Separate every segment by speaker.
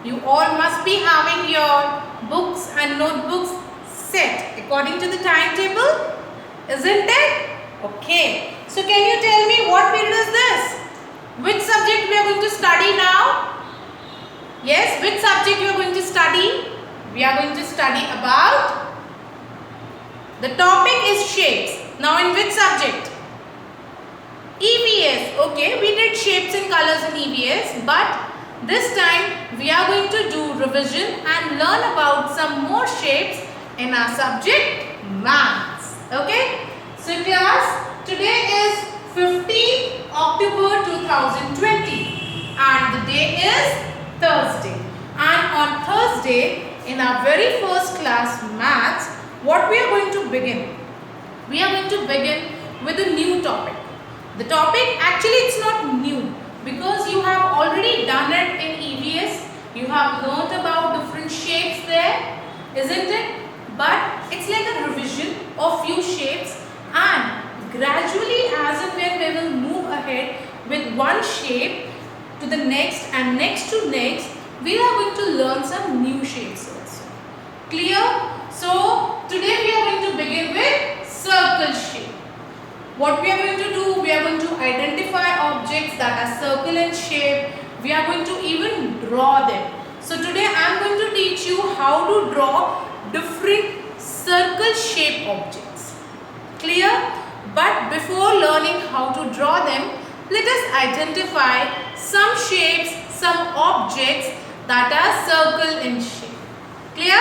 Speaker 1: You all must be having your books and notebooks set according to the timetable, isn't it? Okay. So can you tell me what period is this? Which subject we are going to study now? Yes, which subject we are going to study? We are going to study about, the topic is shapes. Now in which subject? EVS. Okay, we did shapes and colors in EVS, but this time we are going to do revision and learn about some more shapes in our subject maths. Okay. So class, today is 15th October 2020 and the day is Thursday. And on Thursday, in our very first class maths, what we are going to begin? We are going to begin with a new topic. The topic, actually it's not new because you have already done it in EVS. You have learnt about different shapes there, isn't it? But it's like a revision of few shapes, and gradually as and when we will move ahead with one shape to the next and next to next, we are going to learn some new shapes also. Clear? So today we are going to begin with circle shape. What we are going to do, we are going to identify objects that are circle in shape. We are going to even draw them. So today I am going to teach you how to draw different circle shape objects. Clear? But before learning how to draw them, let us identify some shapes, some objects that are circle in shape. Clear?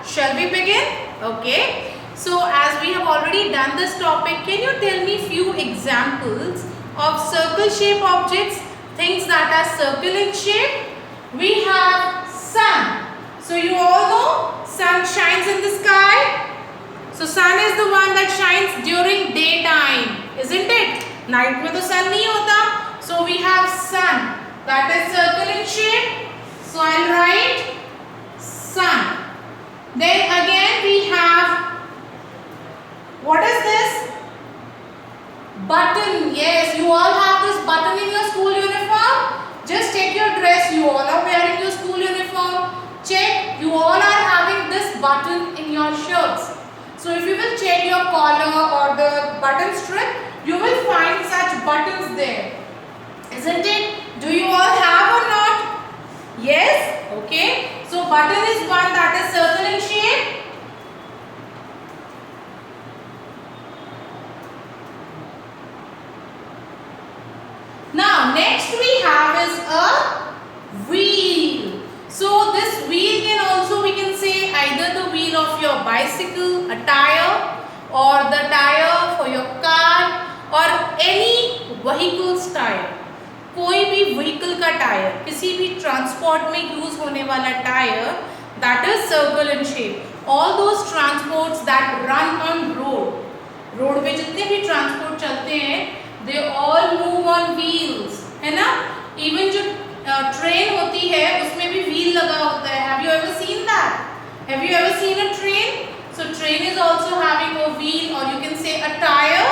Speaker 1: Shall we begin? Okay. So as we have already done this topic, can you tell me few examples of circle shape objects, things that are circle in shape? We have sun. So you all know sun shines in the sky. So sun is the one that shines during daytime, isn't it? Night mein to sun nahi hota. So we have sun, that is circle in shape. So I'll write sun. Then again we have, what is this? Button. Yes, you all have this button in your school uniform. Just take your dress. You all are wearing your school uniform. Check. You all are having this button in your shirts. So if you will check your collar or the button strip, you will find such buttons there. Isn't it? Do you all have or not? Yes? Okay. So button is one that is circle in shape. Now next we have is a wheel. So this wheel can also, we can say, either the wheel of your bicycle, a tire, or the tire for your car, or any vehicle's tire. कोई भी vehicle का tire, किसी भी transport में use होने वाला tire, that is circle in shape. All those transports that run on road, road पे जितने भी transport चलते हैं, they all move on wheels, है ना? Even जो train होती है उसमें भी wheel लगा होता है. Have you ever seen that? Have you ever seen a train? So train is also having a wheel, or you can say a tire.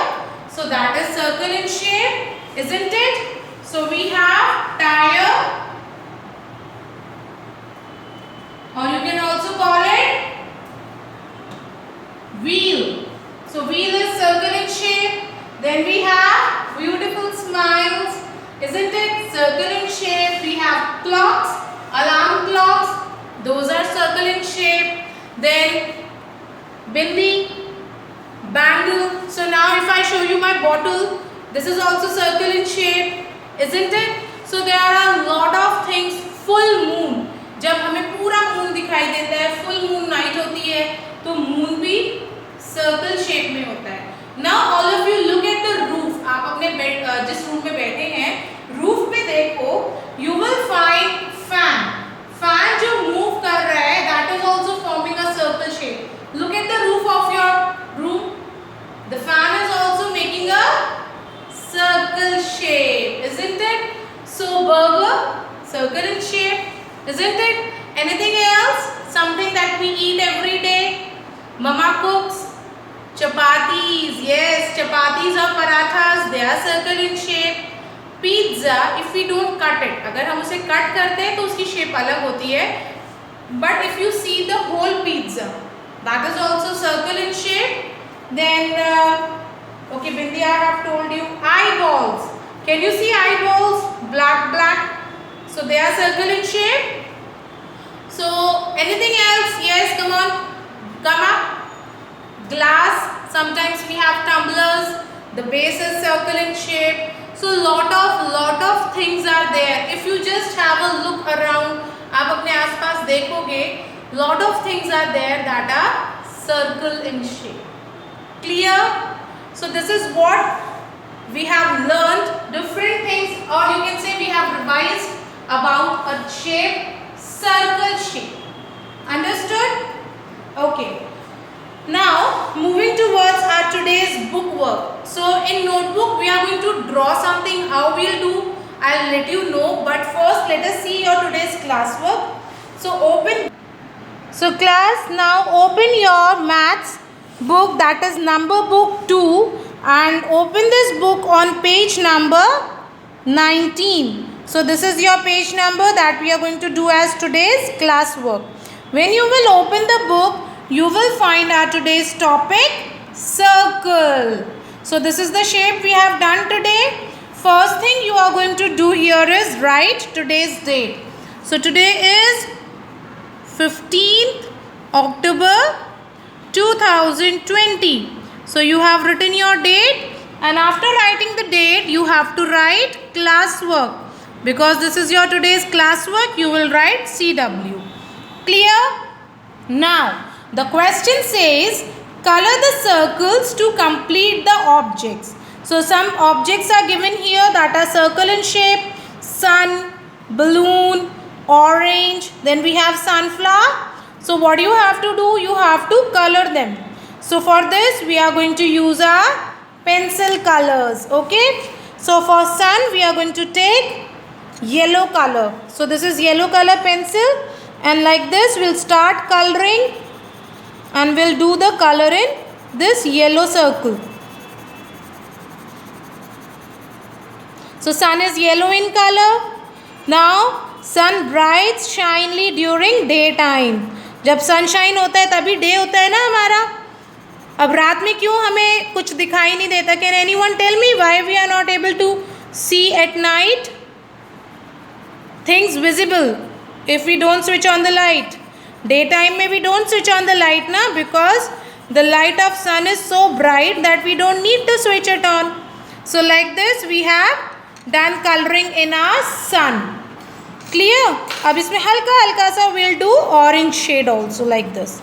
Speaker 1: So that is circle in shape, isn't it? So we have tire, or you can also call it wheel. So wheel is circle in shape. Then we have beautiful smiles, isn't it? Circle in shape. We have clocks, alarm clocks. Those are circle in shape. Then bindi, bangle. So now if I show you my bottle, this is also circle in shape, isn't it? So there are a lot of things. Full moon, जब हमें पूरा moon दिखाई देता है, full moon night होती है, तो moon भी circle shape में होता है. Now all of you look at the roof. आप अपने बेड जिस रूम में बैठे हैं, roof पे देखो, you will find fan. Fan जो move कर रहा है, that is also forming a circle shape. Look at the roof of your room. The fan is also making a circle shape, isn't it? So burger, circle in shape, isn't it? Anything else? Something that we eat every day. Mama cooks. Chapatis, yes, chapatis or parathas, they are circle in shape. Pizza if we don't cut it, अगर हम उसे cut करते हैं तो उसकी shape अलग होती है, but if you see the whole pizza that is also circle in shape. Then okay, Bindya, I have told you eyeballs. Can you see eyeballs? Black. So they are circle in shape. So anything else? Yes, come on, come up. Glass. Sometimes we have tumblers. The base is circle in shape. So lot of things are there. If you just have a look around, आप अपने आसपास देखोगे, lot of things are there that are circle in shape. Clear? So this is what we have learned, different things, or you can say we have revised about a shape, circle shape. Understood? Okay. Now moving towards our today's book work. So in notebook we are going to draw something. How we'll do, I'll let you know, but first let us see your today's classwork. So open. So class, now open your maths book, that is number book 2, and open this book on page number 19. So this is your page number that we are going to do as today's classwork. When you will open the book, you will find our today's topic, circle. So this is the shape we have done today. First thing you are going to do here is write today's date. So today is 15th October 2020. So you have written your date, and after writing the date you have to write classwork, because this is your today's classwork. You will write CW. Clear? Now the question says color the circles to complete the objects. So some objects are given here that are circle in shape: sun, balloon, orange, then we have sunflower. So what you have to do, you have to color them. So for this we are going to use our pencil colors. Okay, so for sun we are going to take yellow color. So this is yellow color pencil, and like this we'll start coloring, and we'll do the color in this yellow circle. So sun is yellow in color. Now sun bright shinely during daytime. जब sunshine होता है तभी day होता है ना हमारा. अब रात में क्यों हमें कुछ दिखाई नहीं देता? Can anyone tell me why we are not able to see at night things visible if we don't switch on the light? Day time में we don't switch on the light ना, because the light of sun is so bright that we don't need to switch it on. So like this we have done colouring in our sun. Clear? अब इसमें हल्का हल्का सा we'll do orange shade also like this.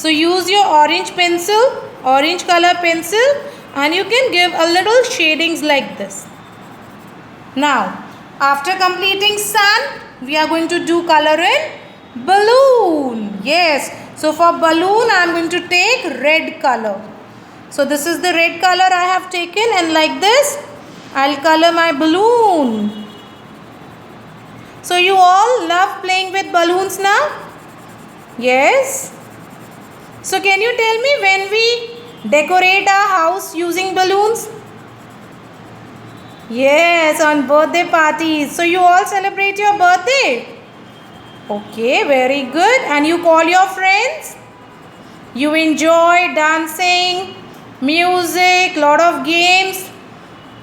Speaker 1: So use your orange pencil, orange color pencil, and you can give a little shadings like this. Now after completing sun, we are going to do color in balloon. Yes, so for balloon I am going to take red color. So this is the red color I have taken, and like this I'll color my balloon. So you all love playing with balloons now? Yes. So can you tell me when we decorate our house using balloons? Yes, on birthday parties. So you all celebrate your birthday? Okay, very good. And you call your friends? You enjoy dancing, music, lot of games,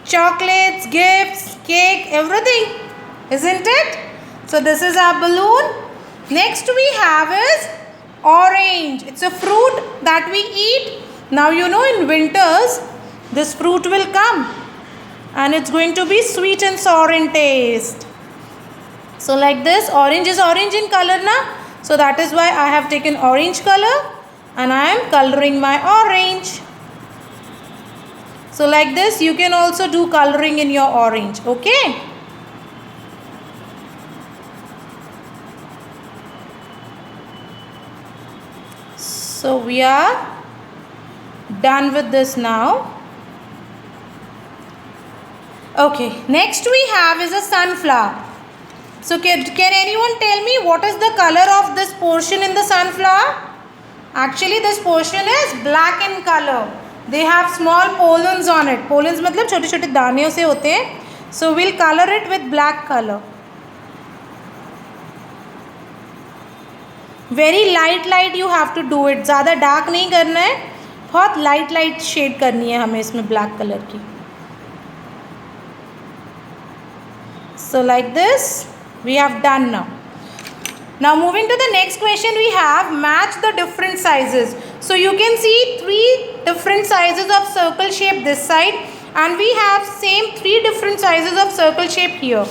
Speaker 1: chocolates, gifts, cake, everything. Isn't it? So this is our balloon. Next we have is orange. It's a fruit that we eat. Now you know in winters this fruit will come, and it's going to be sweet and sour in taste. So like this, orange is orange in color na. So that is why I have taken orange color, and I am coloring my orange. So like this you can also do coloring in your orange. Okay. So we are done with this now. Okay, next we have is a sunflower. So can anyone tell me what is the color of this portion in the sunflower? Actually this portion is black in color. They have small pollens on it. Pollens मतलब छोटे छोटे दाने से होते हैं. So we'll color it with black color. Very light you have to do it. ज़्यादा dark नहीं करना है, बहुत लाइट शेड करनी है हमें इसमें ब्लैक कलर की. So like this we have done now. Now moving to the next question, we have match the different sizes. So you can see 3 different sizes of circle shape this side, and we have same 3 different sizes of circle shape here.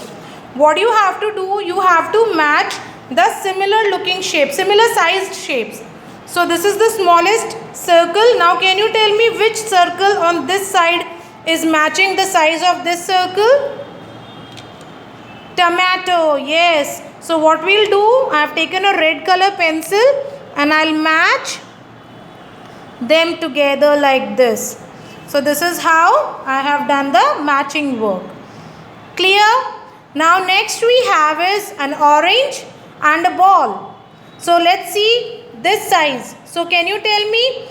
Speaker 1: What you have to do, you have to match the similar looking shape, similar sized shapes. So this is the smallest circle. Now can you tell me which circle on this side is matching the size of this circle? Tomato, yes. So what we'll do, I have taken a red color pencil and I'll match them together like this. So this is how I have done the matching work. Clear? Now next we have is an orange and a ball. So let's see this size. So can you tell me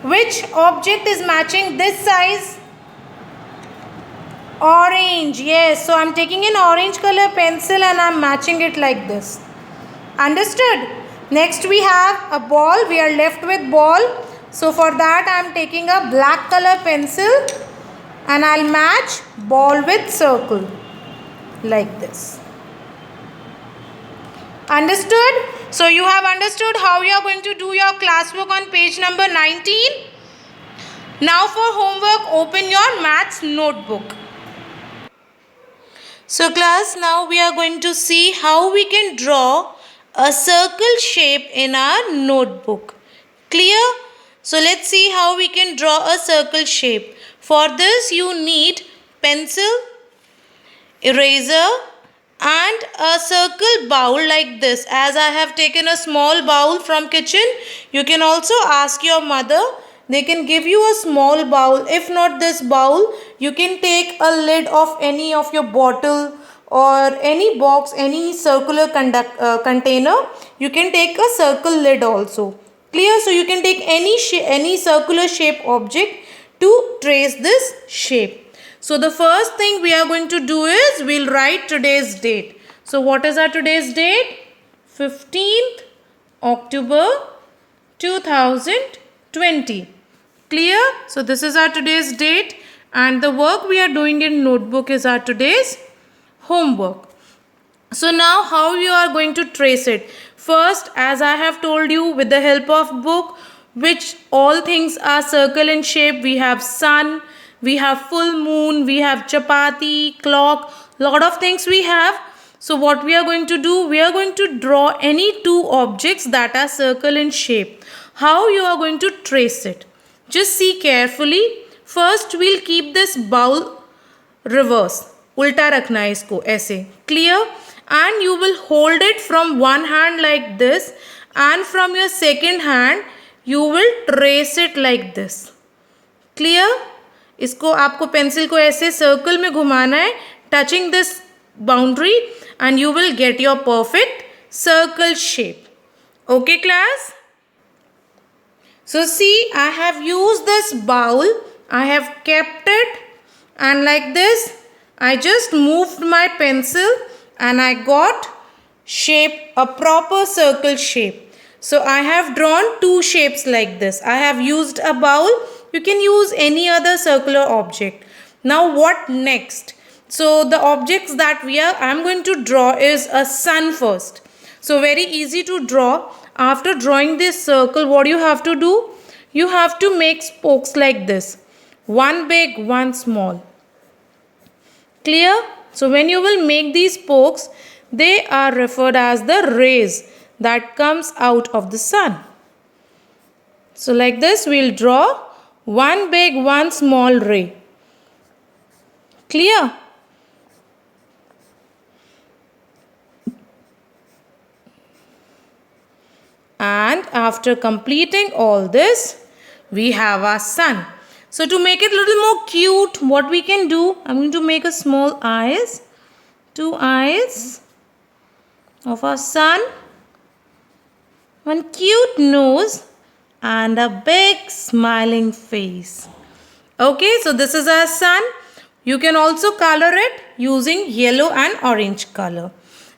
Speaker 1: which object is matching this size? Orange, yes. So I'm taking an orange color pencil and I'm matching it like this. Understood? Next we have a ball. We are left with ball. So for that I'm taking a black color pencil and I'll match ball with circle like this. Understood? So you have understood how you are going to do your classwork on page number 19. Now for homework, open your maths notebook. So class, now we are going to see how we can draw a circle shape in our notebook. Clear? So let's see how we can draw a circle shape. For this you need pencil, eraser and a circle bowl like this. As I have taken a small bowl from kitchen, you can also ask your mother. They can give you a small bowl. If not this bowl, you can take a lid of any of your bottle or any box, any circular container. You can take a circle lid also. Clear? So you can take any circular shape object to trace this shape. So the first thing we are going to do is we'll write today's date. So what is our today's date? 15th October 2020. Clear? So this is our today's date and the work we are doing in notebook is our today's homework. So now how you are going to trace it? First, as I have told you, with the help of book, which all things are circle in shape, we have sun, we have full moon, we have chapati, clock, lot of things we have. So what we are going to do, we are going to draw any 2 objects that are circle in shape. How you are going to trace it? Just see carefully. First we'll keep this bowl reverse. उल्टा रखना है इसको ऐसे. Clear? And you will hold it from one hand like this and from your second hand you will trace it like this. Clear? इसको आपको pencil को ऐसे circle में घुमाना है, touching this boundary, and you will get your perfect circle shape. Okay class? So see, I have used this bowl, I have kept it, and like this I just moved my pencil and I got shape, a proper circle shape. So I have drawn 2 shapes like this. I have used a bowl. You can use any other circular object. Now what next? So the objects that I am going to draw is a sun first. So very easy to draw. After drawing this circle, what you have to do? You have to make spokes like this. One big, one small. Clear? So when you will make these spokes, they are referred as the rays that comes out of the sun. So like this we'll draw one big, one small ray. Clear? And after completing all this, we have our sun. So to make it a little more cute, what we can do, I'm going to make a small eyes, 2 eyes of our sun, one cute nose and a big smiling face. Okay, so this is our sun. You can also color it using yellow and orange color.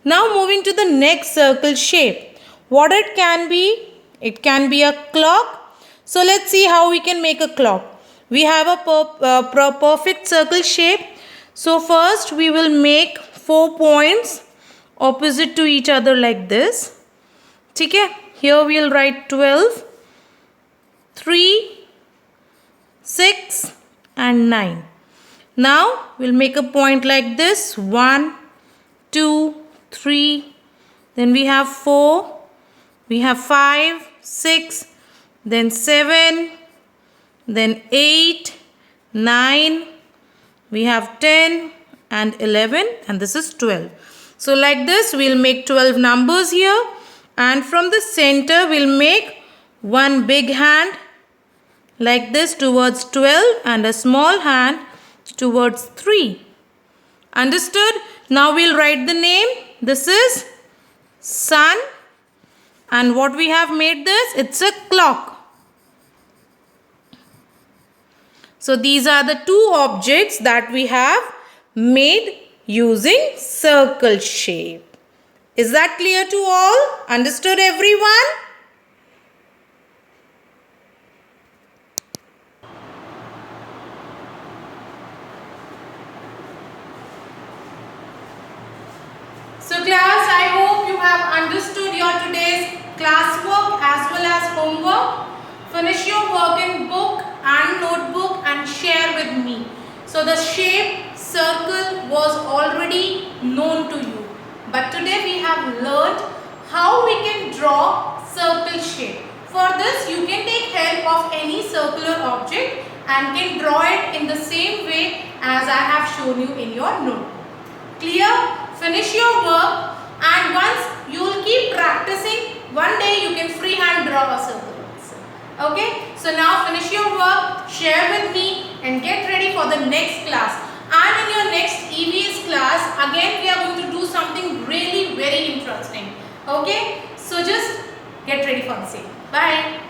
Speaker 1: Now moving to the next circle shape. What it can be? It can be a clock. So let's see how we can make a clock. We have a perfect circle shape. So first we will make 4 points opposite to each other like this. Okay? Here we will write 12, 3, 6 and 9. Now we'll make a point like this. 1, 2, 3. Then we have 4. We have 5, 6. Then 7. Then 8, 9. We have 10 and 11. And this is 12. So like this we'll make 12 numbers here. And from the center we'll make one big hand like this towards 12 and a small hand towards 3. Understood? Now we'll write the name. This is sun. And what we have made this? It's a clock. So these are the two objects that we have made using circle shape. Is that clear to all? Understood everyone? So class, I hope you have understood your today's classwork as well as homework. Finish your work in book and notebook and share with me. So the shape circle was already known to you. But today we have learned how we can draw circle shape. For this you can take help of any circular object and can draw it in the same way as I have shown you in your notebook. Clear? Finish your work and once you will keep practicing, one day you can freehand draw a circle. Okay? So now finish your work, share with me and get ready for the next class. And in your next EVS class, again we are going to do something really very interesting. Okay? So just get ready for the same. Bye.